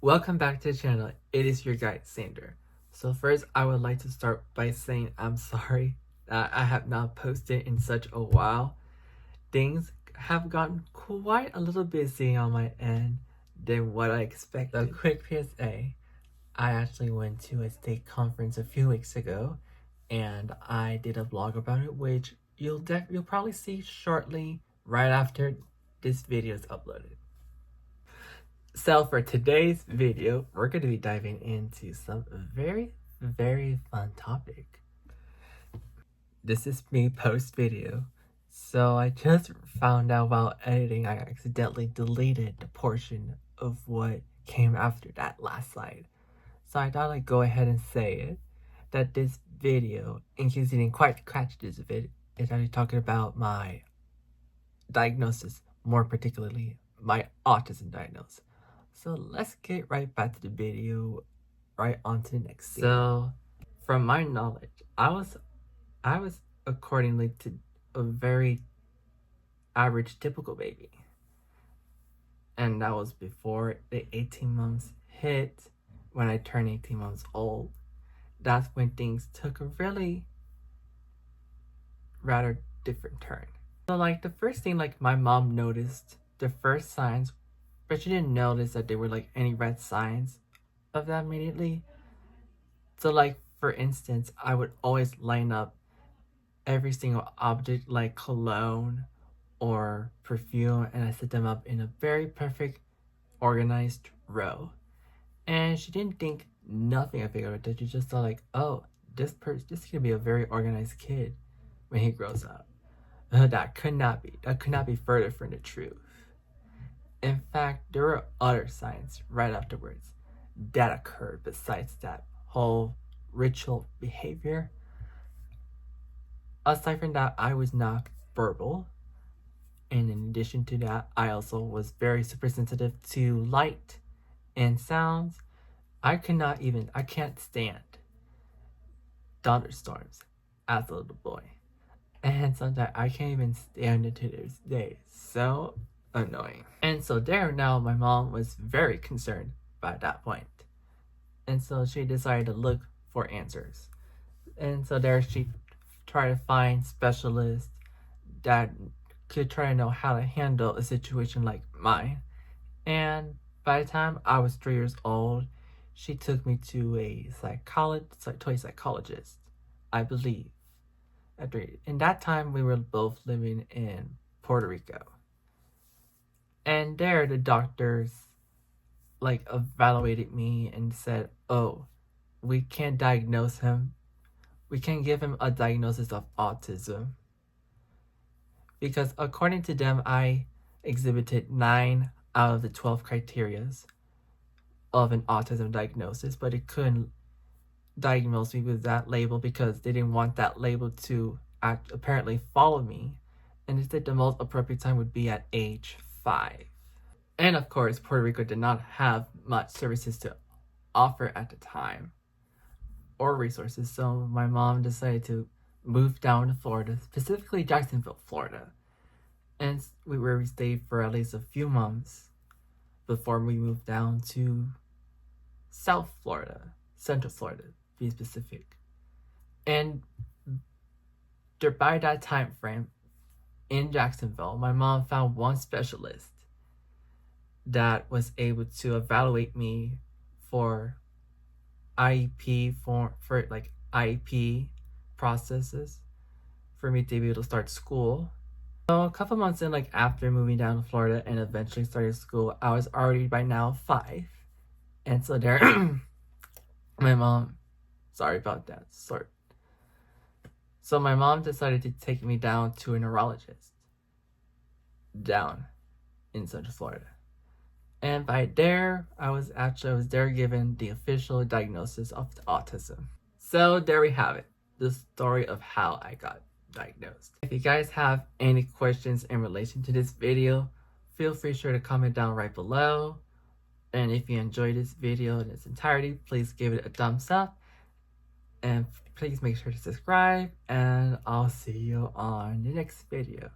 Welcome back to the channel. It is your guide, Sander. So first, I would like to start by saying I'm sorry that I have not posted in such a while. Things have gotten quite a little busy on my end than what I expected. A quick PSA, I actually went to a state conference a few weeks ago and I did a vlog about it, which you'll probably see shortly right after this video is uploaded. So for today's video, we're going to be diving into some very fun topic. This is me post video. So I just found out while editing I accidentally deleted the portion of what came after that last slide. So I thought I'd go ahead and say it, that this video, in case you didn't quite catch this bit, is actually talking about my diagnosis, more particularly my autism diagnosis. So let's get right back to the video, right on to the next scene. So, from my knowledge, I was accordingly to a very average, typical baby. And that was before the 18 months hit. When I turned 18 months old, that's when things took a really rather different turn. So like the first thing, like my mom noticed the first signs, but she didn't notice that there were like any red signs of that immediately. So like for instance, I would always line up every single object like cologne or perfume, and I set them up in a very perfect organized row. And she didn't think nothing of it. She just thought like, oh, this could be a very organized kid when he grows up. That could not be further from the truth. In fact, there were other signs right afterwards that occurred besides that whole ritual behavior. Aside from that, I was not verbal. And in addition to that, I also was very super sensitive to light and sounds. I can't stand thunderstorms as a little boy. And sometimes I can't even stand it to this day. So annoying. And so there now, my mom was very concerned by that point. And so she decided to look for answers. And so there she tried to find specialists that could try to know how to handle a situation like mine. And by the time I was 3 years old, she took me to a psychologist, I believe. In that time, we were both living in Puerto Rico. And there, the doctors like evaluated me and said, oh, we can't diagnose him. We can't give him a diagnosis of autism. Because according to them, I exhibited 9 out of the 12 criterias of an autism diagnosis, but it couldn't diagnose me with that label because they didn't want that label to apparently follow me. And they said the most appropriate time would be at age 5. And of course, Puerto Rico did not have much services to offer at the time or resources. So my mom decided to move down to Florida, specifically Jacksonville, Florida. And we stayed for at least a few months before we moved down to South Florida, Central Florida, to be specific. And by that time frame, in Jacksonville, my mom found one specialist that was able to evaluate me for IEP for like IEP processes for me to be able to start school. So a couple months in, like after moving down to Florida and eventually starting school, I was already by now 5. And so there, my mom, sorry about that, sorry. So my mom decided to take me down to a neurologist down in Central Florida. And by there, I was there given the official diagnosis of the autism. So there we have it, the story of how I got diagnosed. If you guys have any questions in relation to this video, feel free to comment down right below. And if you enjoyed this video in its entirety, please give it a thumbs up. And please make sure to subscribe, and I'll see you on the next video.